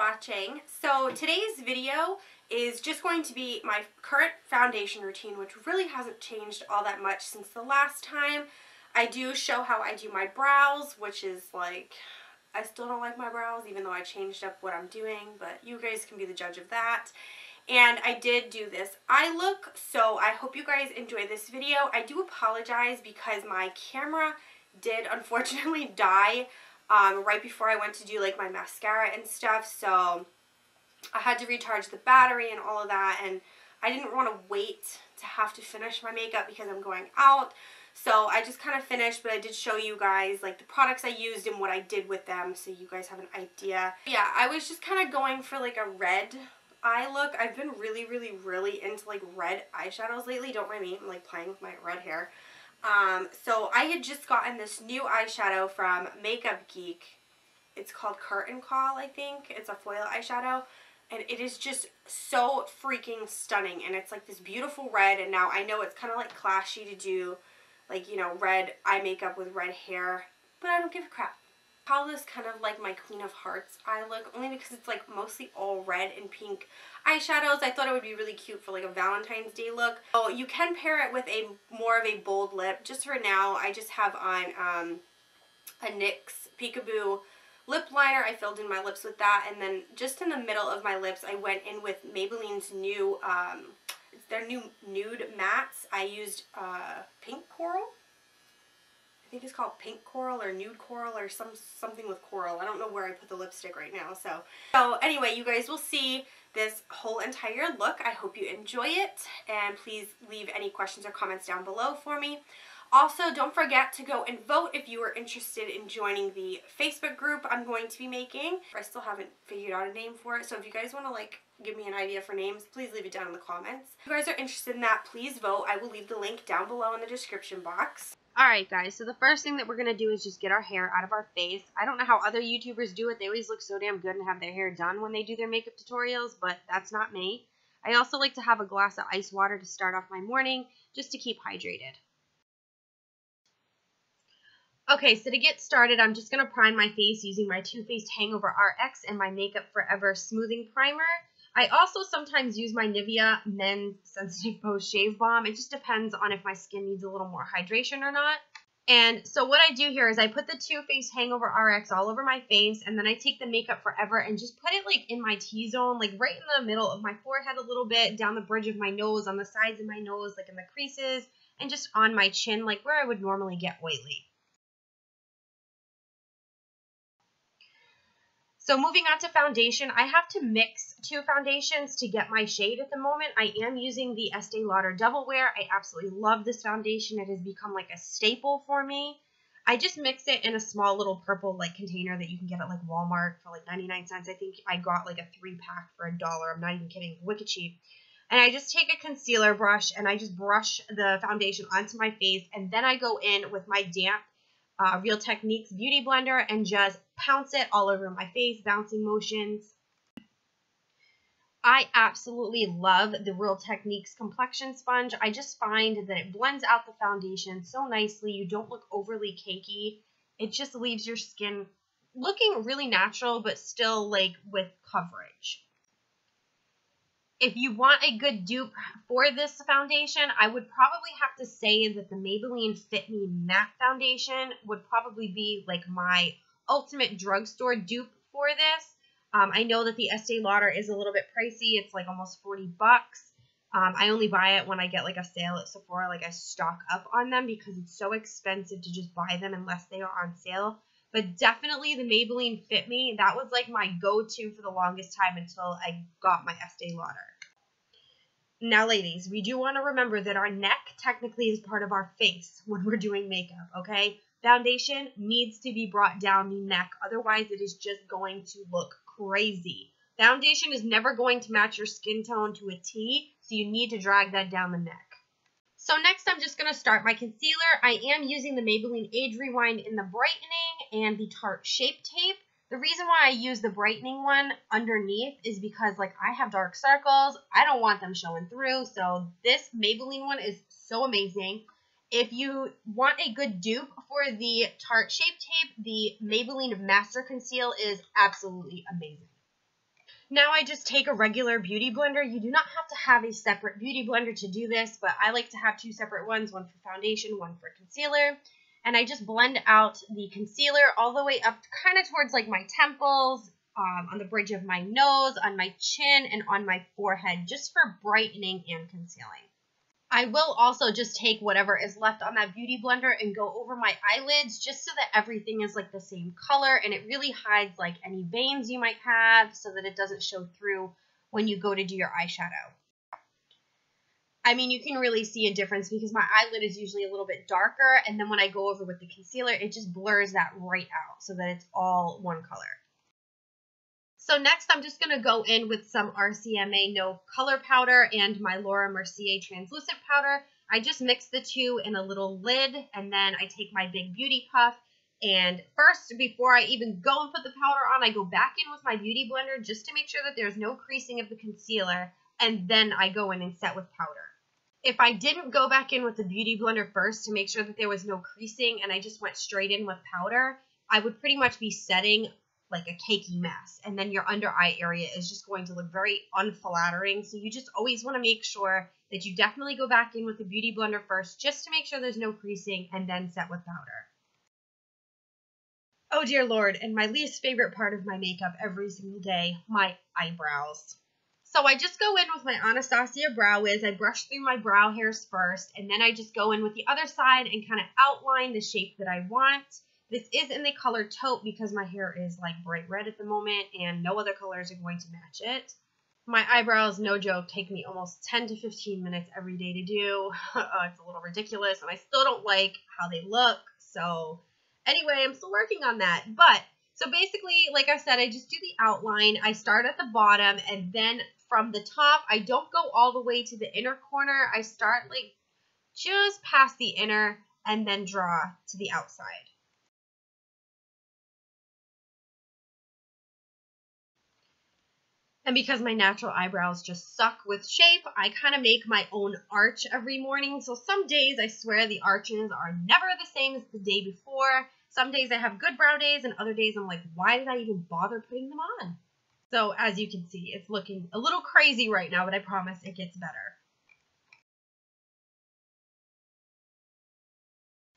watching. So today's video is just going to be my current foundation routine, which really hasn't changed all that much since the last time. I do show how I do my brows, which is like, I still don't like my brows even though I changed up what I'm doing, but you guys can be the judge of that. And I did do this eye look, so I hope you guys enjoy this video. I do apologize because my camera did unfortunately die right before I went to do like my mascara and stuff, so I had to recharge the battery and all of that, and I didn't want to wait to have to finish my makeup because I'm going out. So I just kind of finished, but I did show you guys like the products I used and what I did with them so you guys have an idea. Yeah, I was just kind of going for like a red eye look. I've been really into like red eyeshadows lately. Don't mind me, I'm like playing with my red hair. So I had just gotten this new eyeshadow from Geek. It's called Curtain Call, I think. It's a foil eyeshadow. And it is just so freaking stunning. And it's like this beautiful red. And now I know it's kind of like clashy to do like, you know, red eye makeup with red hair. But I don't give a crap. I call this kind of like my Queen of Hearts eye look, only because it's like mostly all red and pink eyeshadows. I thought it would be really cute for like a Valentine's Day look. So you can pair it with a more of a bold lip. Just for now, I just have on a NYX Peekaboo lip liner. I filled in my lips with that, and then just in the middle of my lips, I went in with Maybelline's new, their new nude mattes. I used pink coral. I think it's called pink coral or nude coral or something with coral. I don't know where I put the lipstick right now. So anyway, you guys will see this whole entire look. I hope you enjoy it, and please leave any questions or comments down below for me. Also, don't forget to go and vote if you are interested in joining the Facebook group I'm going to be making. I still haven't figured out a name for it, so if you guys want to like give me an idea for names, please leave it down in the comments. If you guys are interested in that, please vote. I will leave the link down below in the description box. Alright guys, so the first thing that we're going to do is just get our hair out of our face. I don't know how other YouTubers do it. They always look so damn good and have their hair done when they do their makeup tutorials, but that's not me. I also like to have a glass of ice water to start off my morning, just to keep hydrated. Okay, so to get started, I'm just going to prime my face using my Too Faced Hangover RX and my Makeup Forever Smoothing Primer. I also sometimes use my Nivea Men's Sensitive Post Shave Balm. It just depends on if my skin needs a little more hydration or not. And so what I do here is I put the Too Faced Hangover RX all over my face, and then I take the Makeup Forever and just put it like in my T-zone, like right in the middle of my forehead a little bit, down the bridge of my nose, on the sides of my nose, like in the creases, and just on my chin, like where I would normally get oily. So moving on to foundation, I have to mix two foundations to get my shade at the moment. I am using the Estée Lauder Double Wear. I absolutely love this foundation. It has become like a staple for me. I just mix it in a small little purple like container that you can get at like Walmart for like 99 cents. I think I got like a 3-pack for $1. I'm not even kidding. Wicked cheap. And I just take a concealer brush and I just brush the foundation onto my face, and then I go in with my damp Real Techniques Beauty Blender and just pounce it all over my face, bouncing motions. I absolutely love the Real Techniques complexion sponge. I just find that it blends out the foundation so nicely. You don't look overly cakey. It just leaves your skin looking really natural, but still like with coverage. If you want a good dupe for this foundation, I would probably have to say that the Maybelline Fit Me Matte Foundation would probably be like my ultimate drugstore dupe for this. I know that the Estée Lauder is a little bit pricey. It's like almost 40 bucks. I only buy it when I get like a sale at Sephora, like I stock up on them because it's so expensive to just buy them unless they are on sale. But definitely the Maybelline Fit Me, that was like my go-to for the longest time until I got my Estée Lauder. Now, ladies, we do want to remember that our neck technically is part of our face when we're doing makeup, okay? Foundation needs to be brought down the neck. Otherwise, it is just going to look crazy. Foundation is never going to match your skin tone to a T, so you need to drag that down the neck. So next, I'm just going to start my concealer. I am using the Maybelline Age Rewind in the brightening and the Tarte Shape Tape. The reason why I use the brightening one underneath is because like I have dark circles. I don't want them showing through. So this Maybelline one is so amazing. If you want a good dupe for the Tarte Shape Tape, the Maybelline Master Conceal is absolutely amazing. Now I just take a regular beauty blender. You do not have to have a separate beauty blender to do this, but I like to have two separate ones, one for foundation, one for concealer. And I just blend out the concealer all the way up kind of towards like my temples, on the bridge of my nose, on my chin, and on my forehead, just for brightening and concealing. I will also just take whatever is left on that beauty blender and go over my eyelids just so that everything is like the same color and it really hides like any veins you might have so that it doesn't show through when you go to do your eyeshadow. I mean, you can really see a difference because my eyelid is usually a little bit darker, and then when I go over with the concealer, it just blurs that right out so that it's all one color. So next, I'm just going to go in with some RCMA No Color Powder and my Laura Mercier Translucent Powder. I just mix the two in a little lid, and then I take my big beauty puff. And first, before I even go and put the powder on, I go back in with my beauty blender just to make sure that there's no creasing of the concealer, and then I go in and set with powder. If I didn't go back in with the beauty blender first to make sure that there was no creasing and I just went straight in with powder, I would pretty much be setting like a cakey mess, and then your under eye area is just going to look very unflattering. So you just always want to make sure that you definitely go back in with the beauty blender first just to make sure there's no creasing, and then set with powder. Oh dear Lord, and my least favorite part of my makeup every single day, my eyebrows. So I just go in with my Anastasia Brow Wiz. I brush through my brow hairs first, and then I just go in with the other side and kind of outline the shape that I want. This is in the color taupe because my hair is like bright red at the moment and no other colors are going to match it. My eyebrows, no joke, take me almost 10 to 15 minutes every day to do. It's a little ridiculous and I still don't like how they look. So anyway, I'm still working on that. But so basically, like I said, I just do the outline. I start at the bottom, and then from the top, I don't go all the way to the inner corner. I start like just past the inner and then draw to the outside. And because my natural eyebrows just suck with shape, I kind of make my own arch every morning. So some days I swear the arches are never the same as the day before. Some days I have good brow days, and other days I'm like, why did I even bother putting them on? So as you can see, it's looking a little crazy right now, but I promise it gets better.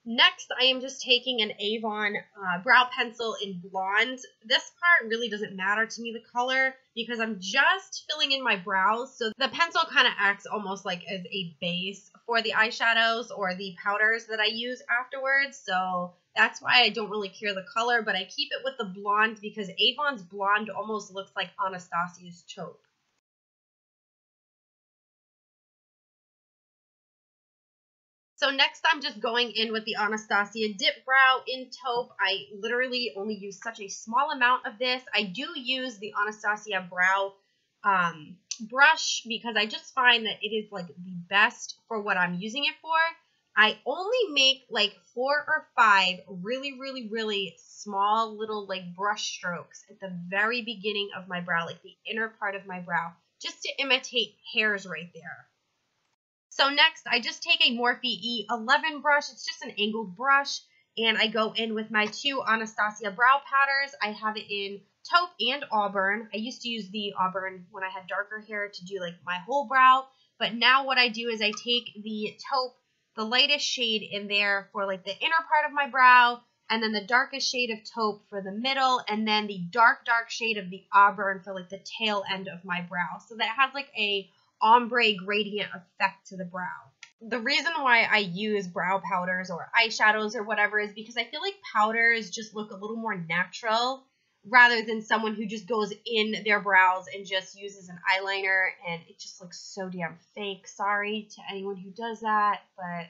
Next, I am just taking an Avon brow pencil in blonde. This part really doesn't matter to me, the color, because I'm just filling in my brows. So the pencil kind of acts almost like as a base for the eyeshadows or the powders that I use afterwards. So that's why I don't really care the color, but I keep it with the blonde because Avon's blonde almost looks like Anastasia's taupe. So next I'm just going in with the Anastasia Dip Brow in taupe. I literally only use such a small amount of this. I do use the Anastasia Brow brush because I just find that it is like the best for what I'm using it for. I only make like 4 or 5 really small little like brush strokes at the very beginning of my brow, like the inner part of my brow, just to imitate hairs right there. So next, I just take a Morphe E11 brush. It's just an angled brush, and I go in with my 2 Anastasia brow powders. I have it in taupe and auburn. I used to use the auburn when I had darker hair to do like my whole brow, but now what I do is I take the taupe, the lightest shade in there for like the inner part of my brow, and then the darkest shade of taupe for the middle, and then the dark shade of the auburn for like the tail end of my brow. So that has like a ombre gradient effect to the brow. The reason why I use brow powders or eyeshadows or whatever is because I feel like powders just look a little more natural rather than someone who just goes in their brows and just uses an eyeliner and it just looks so damn fake. Sorry to anyone who does that, but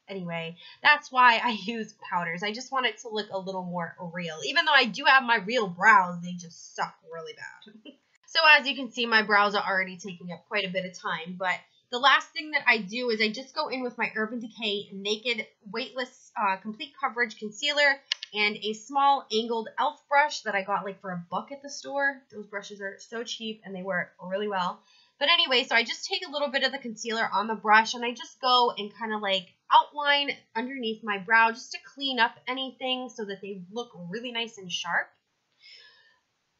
anyway, that's why I use powders. I just want it to look a little more real. Even though I do have my real brows, they just suck really bad. So as you can see, my brows are already taking up quite a bit of time, but the last thing that I do is I just go in with my Urban Decay Naked Weightless Complete Coverage Concealer and a small angled e.l.f. brush that I got like for $1 at the store. Those brushes are so cheap and they work really well. But anyway, so I just take a little bit of the concealer on the brush and I just go and kind of like outline underneath my brow just to clean up anything so that they look really nice and sharp.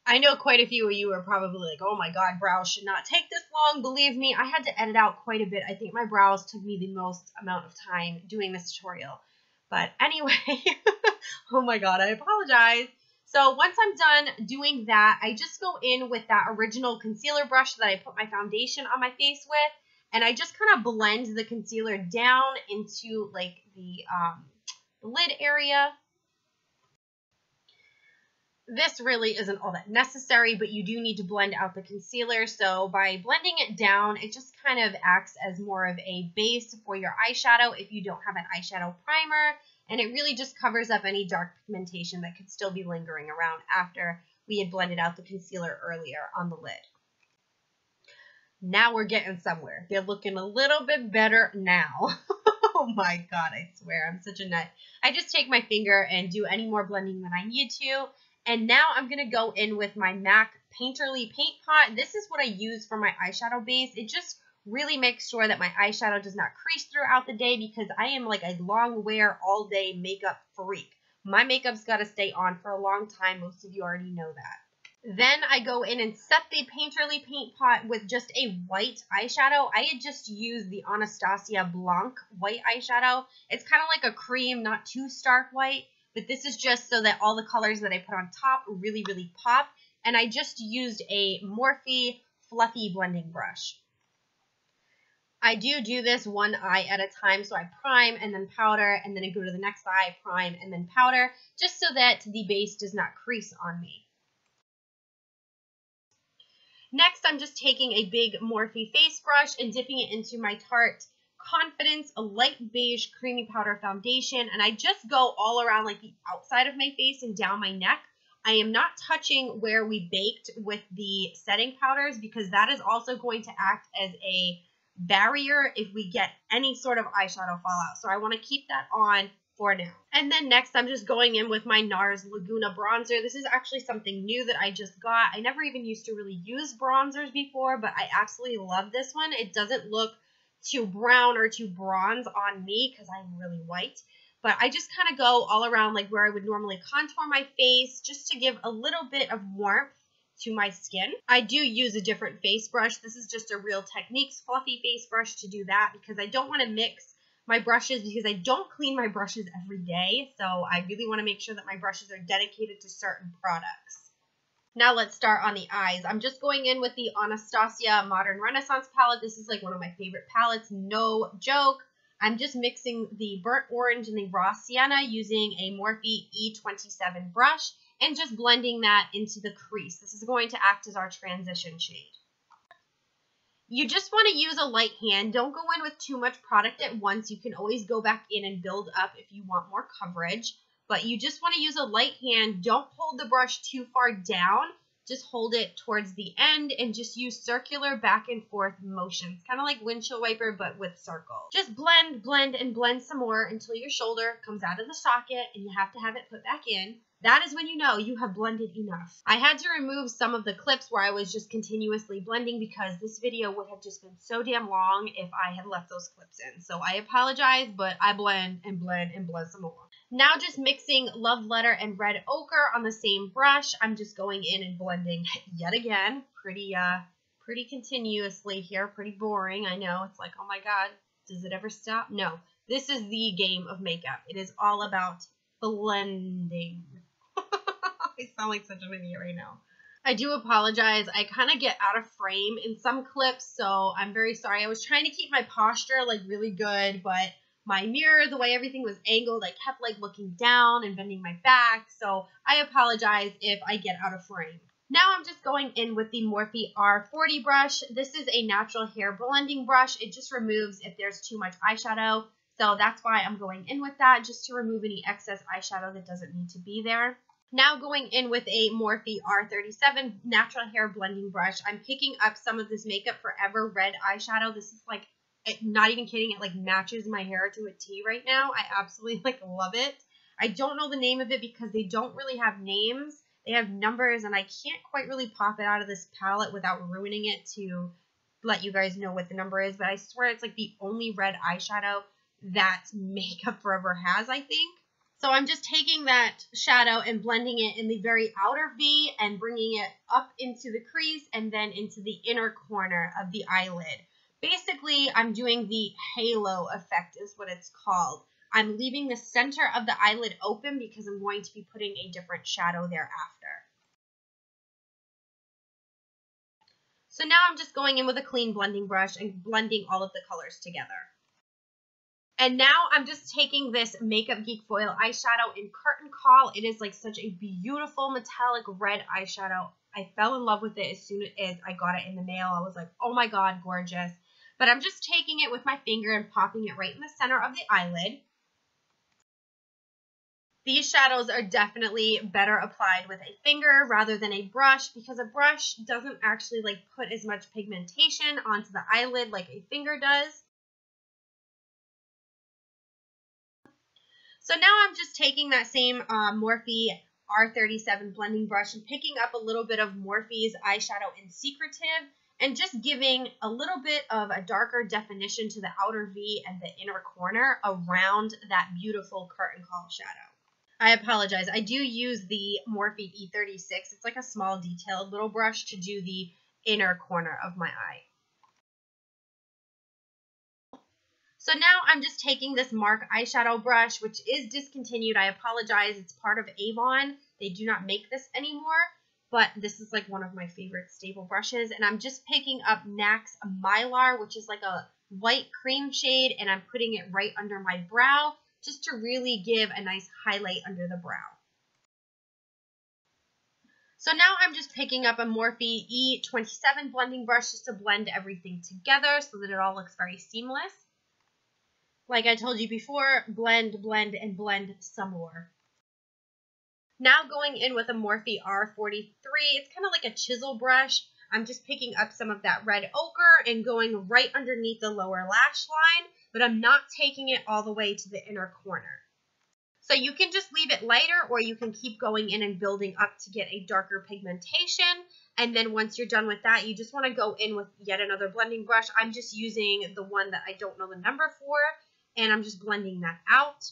I know quite a few of you are probably like, oh my god, brows should not take this long. Believe me, I had to edit out quite a bit. I think my brows took me the most amount of time doing this tutorial. But anyway, oh my god, I apologize. So once I'm done doing that, I just go in with that original concealer brush that I put my foundation on my face with, and I just kind of blend the concealer down into like the lid area. This really isn't all that necessary, but you do need to blend out the concealer. So by blending it down, it just kind of acts as more of a base for your eyeshadow if you don't have an eyeshadow primer. And it really just covers up any dark pigmentation that could still be lingering around after we had blended out the concealer earlier on the lid. Now we're getting somewhere. They're looking a little bit better now. Oh my god, I swear, I'm such a nut. I just take my finger and do any more blending than I need to. And now I'm going to go in with my MAC Painterly Paint Pot. This is what I use for my eyeshadow base. It just really makes sure that my eyeshadow does not crease throughout the day because I am like a long wear all day makeup freak. My makeup's got to stay on for a long time. Most of you already know that. Then I go in and set the Painterly Paint Pot with just a white eyeshadow. I had just used the Anastasia Blanc white eyeshadow. It's kind of like a cream, not too stark white. But this is just so that all the colors that I put on top really, really pop. And I just used a Morphe fluffy blending brush. I do this one eye at a time. So I prime and then powder, and then I go to the next eye, prime and then powder, just so that the base does not crease on me. Next, I'm just taking a big Morphe face brush and dipping it into my Tarte Confidence, a light beige creamy powder foundation, and I just go all around like the outside of my face and down my neck. I am not touching where we baked with the setting powders because that is also going to act as a barrier if we get any sort of eyeshadow fallout. So I want to keep that on for now. And then next I'm just going in with my NARS Laguna bronzer. This is actually something new that I just got. I never even used to really use bronzers before, but I absolutely love this one. It doesn't look too brown or too bronze on me because I'm really white, but I just kind of go all around like where I would normally contour my face just to give a little bit of warmth to my skin. I do use a different face brush. This is just a Real Techniques fluffy face brush to do that because I don't want to mix my brushes because I don't clean my brushes every day, so I really want to make sure that my brushes are dedicated to certain products. Now let's start on the eyes. I'm just going in with the Anastasia Modern Renaissance palette. This is like one of my favorite palettes, no joke. I'm just mixing the burnt orange and the raw sienna using a Morphe E27 brush and just blending that into the crease. This is going to act as our transition shade. You just want to use a light hand. Don't go in with too much product at once. You can always go back in and build up if you want more coverage. But you just want to use a light hand. Don't hold the brush too far down. Just hold it towards the end and just use circular back and forth motions. Kind of like windshield wiper, but with circles. Just blend, blend, and blend some more until your shoulder comes out of the socket and you have to have it put back in. That is when you know you have blended enough. I had to remove some of the clips where I was just continuously blending because this video would have just been so damn long if I had left those clips in. So I apologize, but I blend and blend and blend some more. Now just mixing Love Letter and Red Ochre on the same brush. I'm just going in and blending yet again. Pretty continuously here. Pretty boring. I know. It's like, oh my god, does it ever stop? No. This is the game of makeup. It is all about blending. I sound like such an idiot right now. I do apologize. I kind of get out of frame in some clips, so I'm very sorry. I was trying to keep my posture like really good, but my mirror, the way everything was angled, I kept like looking down and bending my back, so I apologize if I get out of frame. Now I'm just going in with the Morphe R40 brush. This is a natural hair blending brush. It just removes if there's too much eyeshadow, so that's why I'm going in with that, just to remove any excess eyeshadow that doesn't need to be there. Now going in with a Morphe R37 natural hair blending brush. I'm picking up some of this Makeup Forever red eyeshadow. This is like, not even kidding, it like matches my hair to a T right now. I absolutely like love it. I don't know the name of it because they don't really have names. They have numbers and I can't quite really pop it out of this palette without ruining it to let you guys know what the number is. But I swear it's like the only red eyeshadow that Makeup Forever has, I think. So I'm just taking that shadow and blending it in the very outer V and bringing it up into the crease and then into the inner corner of the eyelid. Basically, I'm doing the halo effect is what it's called. I'm leaving the center of the eyelid open because I'm going to be putting a different shadow thereafter. So now I'm just going in with a clean blending brush and blending all of the colors together. And now I'm just taking this Makeup Geek foil eyeshadow in Curtain Call. It is like such a beautiful metallic red eyeshadow. I fell in love with it as soon as I got it in the mail. I was like, oh my god, gorgeous. But I'm just taking it with my finger and popping it right in the center of the eyelid. These shadows are definitely better applied with a finger rather than a brush because a brush doesn't actually like put as much pigmentation onto the eyelid like a finger does. So now I'm just taking that same Morphe R37 blending brush and picking up a little bit of Morphe's eyeshadow in Secretive and just giving a little bit of a darker definition to the outer V and the inner corner around that beautiful Curtain Call shadow. I apologize. I do use the Morphe E36. It's like a small detailed little brush to do the inner corner of my eye. So now I'm just taking this MARC eyeshadow brush, which is discontinued. I apologize. It's part of Avon. They do not make this anymore, but this is like one of my favorite staple brushes. And I'm just picking up NARS Mylar, which is like a white cream shade, and I'm putting it right under my brow just to really give a nice highlight under the brow. So now I'm just picking up a Morphe E27 blending brush just to blend everything together so that it all looks very seamless. Like I told you before, blend, blend, and blend some more. Now going in with a Morphe R43, it's kind of like a chisel brush. I'm just picking up some of that red ochre and going right underneath the lower lash line, but I'm not taking it all the way to the inner corner. So you can just leave it lighter, or you can keep going in and building up to get a darker pigmentation. And then once you're done with that, you just want to go in with yet another blending brush. I'm just using the one that I don't know the number for, and I'm just blending that out.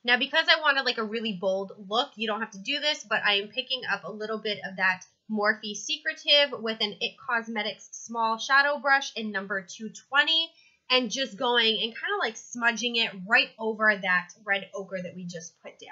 Now, because I wanted like a really bold look, you don't have to do this, but I am picking up a little bit of that Morphe Secretive with an IT Cosmetics small shadow brush in number 220 and just going and kind of like smudging it right over that red ochre that we just put down.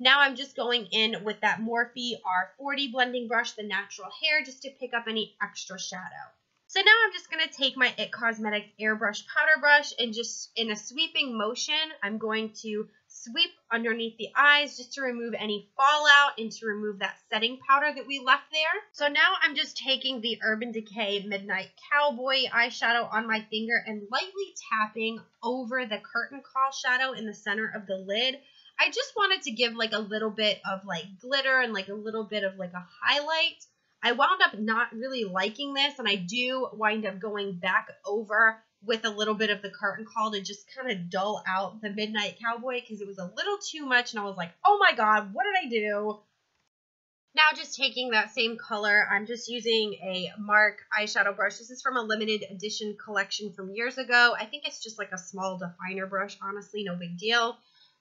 Now I'm just going in with that Morphe R40 blending brush, the natural hair, just to pick up any extra shadow. So now I'm just going to take my IT Cosmetics Airbrush Powder Brush and just in a sweeping motion, I'm going to sweep underneath the eyes just to remove any fallout and to remove that setting powder that we left there. So now I'm just taking the Urban Decay Midnight Cowboy eyeshadow on my finger and lightly tapping over the Curtain Call shadow in the center of the lid. I just wanted to give like a little bit of like glitter and like a little bit of like a highlight. I wound up not really liking this, and I do wind up going back over with a little bit of the Curtain Call to just kind of dull out the Midnight Cowboy because it was a little too much, and I was like, oh my god, what did I do? Now just taking that same color, I'm just using a MARC eyeshadow brush. This is from a limited edition collection from years ago. I think it's just like a small definer brush, honestly, no big deal.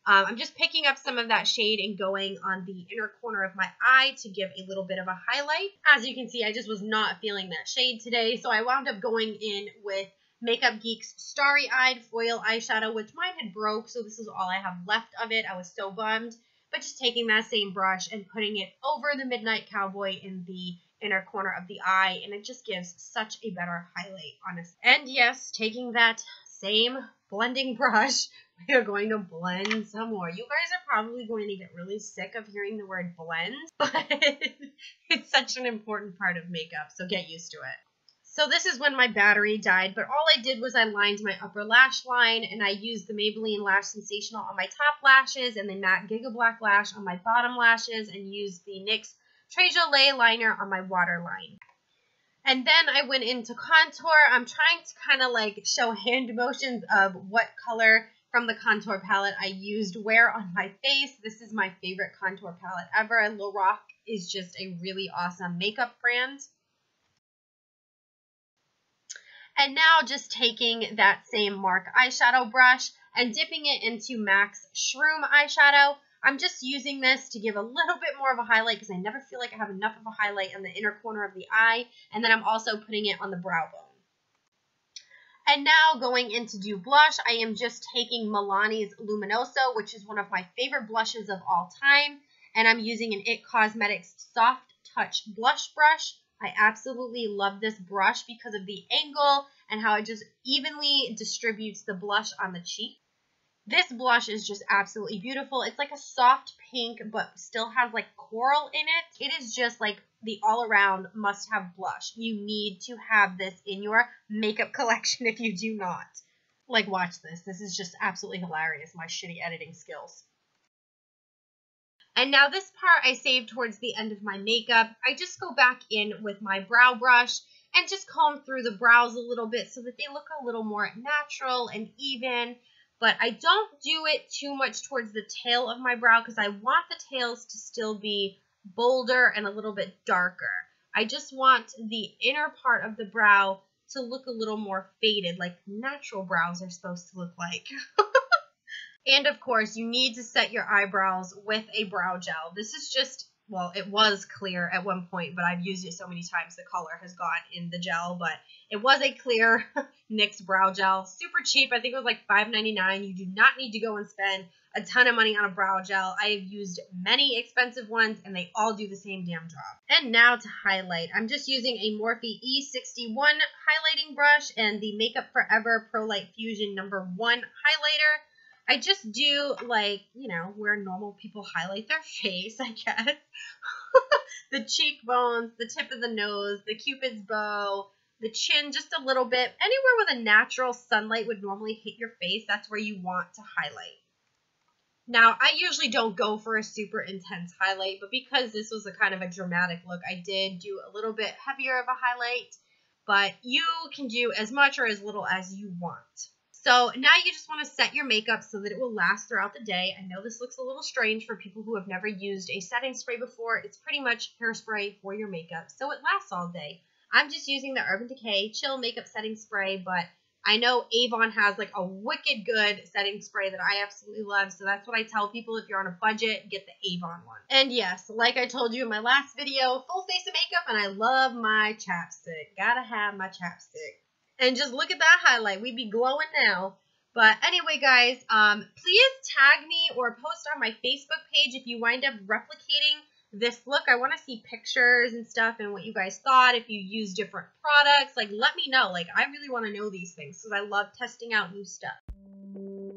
I'm just picking up some of that shade and going on the inner corner of my eye to give a little bit of a highlight. As you can see, I just was not feeling that shade today, so I wound up going in with Makeup Geek's Starry Eyed Foil Eyeshadow, which mine had broke, so this is all I have left of it. I was so bummed. But just taking that same brush and putting it over the Midnight Cowboy in the inner corner of the eye, and it just gives such a better highlight, honestly. And yes, taking that same blending brush, we are going to blend some more. You guys are probably going to get really sick of hearing the word blend, but it's such an important part of makeup, so get used to it. So this is when my battery died, but all I did was I lined my upper lash line, and I used the Maybelline Lash Sensational on my top lashes and the matte Giga Black Lash on my bottom lashes, and used the NYX Trejolet liner on my waterline. And then I went into contour. I'm trying to kind of like show hand motions of what color from the contour palette I used where on my face. This is my favorite contour palette ever. And Lorac is just a really awesome makeup brand. And now just taking that same MARC eyeshadow brush and dipping it into MAC's Shroom eyeshadow. I'm just using this to give a little bit more of a highlight because I never feel like I have enough of a highlight in the inner corner of the eye. And then I'm also putting it on the brow bone. And now going in to do blush, I am just taking Milani's Luminoso, which is one of my favorite blushes of all time. And I'm using an IT Cosmetics Soft Touch Blush Brush. I absolutely love this brush because of the angle and how it just evenly distributes the blush on the cheek. This blush is just absolutely beautiful. It's like a soft pink, but still has like coral in it. It is just like the all-around must-have blush. You need to have this in your makeup collection if you do not. Like, watch this. This is just absolutely hilarious, my shitty editing skills. And now this part I saved towards the end of my makeup. I just go back in with my brow brush and just comb through the brows a little bit so that they look a little more natural and even. But I don't do it too much towards the tail of my brow because I want the tails to still be bolder and a little bit darker. I just want the inner part of the brow to look a little more faded, like natural brows are supposed to look like. And of course, you need to set your eyebrows with a brow gel. This is just, well, it was clear at one point, but I've used it so many times the color has gone in the gel. But it was a clear NYX brow gel. Super cheap. I think it was like $5.99. You do not need to go and spend a ton of money on a brow gel. I have used many expensive ones, and they all do the same damn job. And now to highlight. I'm just using a Morphe E61 highlighting brush and the Makeup Forever Pro Light Fusion No. 1 highlighter. I just do, like, you know, where normal people highlight their face, I guess. The cheekbones, the tip of the nose, the cupid's bow, the chin just a little bit. Anywhere with a natural sunlight would normally hit your face, that's where you want to highlight. Now, I usually don't go for a super intense highlight, but because this was a kind of a dramatic look, I did do a little bit heavier of a highlight. But you can do as much or as little as you want. So now you just want to set your makeup so that it will last throughout the day. I know this looks a little strange for people who have never used a setting spray before. It's pretty much hairspray for your makeup, so it lasts all day. I'm just using the Urban Decay Chill Makeup Setting Spray, but I know Avon has like a wicked good setting spray that I absolutely love, so that's what I tell people. If you're on a budget, get the Avon one. And yes, like I told you in my last video, full face of makeup, and I love my chapstick. Gotta have my chapstick. And just look at that highlight. We'd be glowing now. But anyway, guys, please tag me or post on my Facebook page if you wind up replicating this look. I want to see pictures and stuff and what you guys thought. If you use different products, like, let me know. Like, I really want to know these things because I love testing out new stuff. Do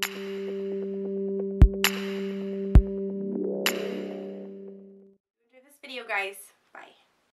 this video, guys.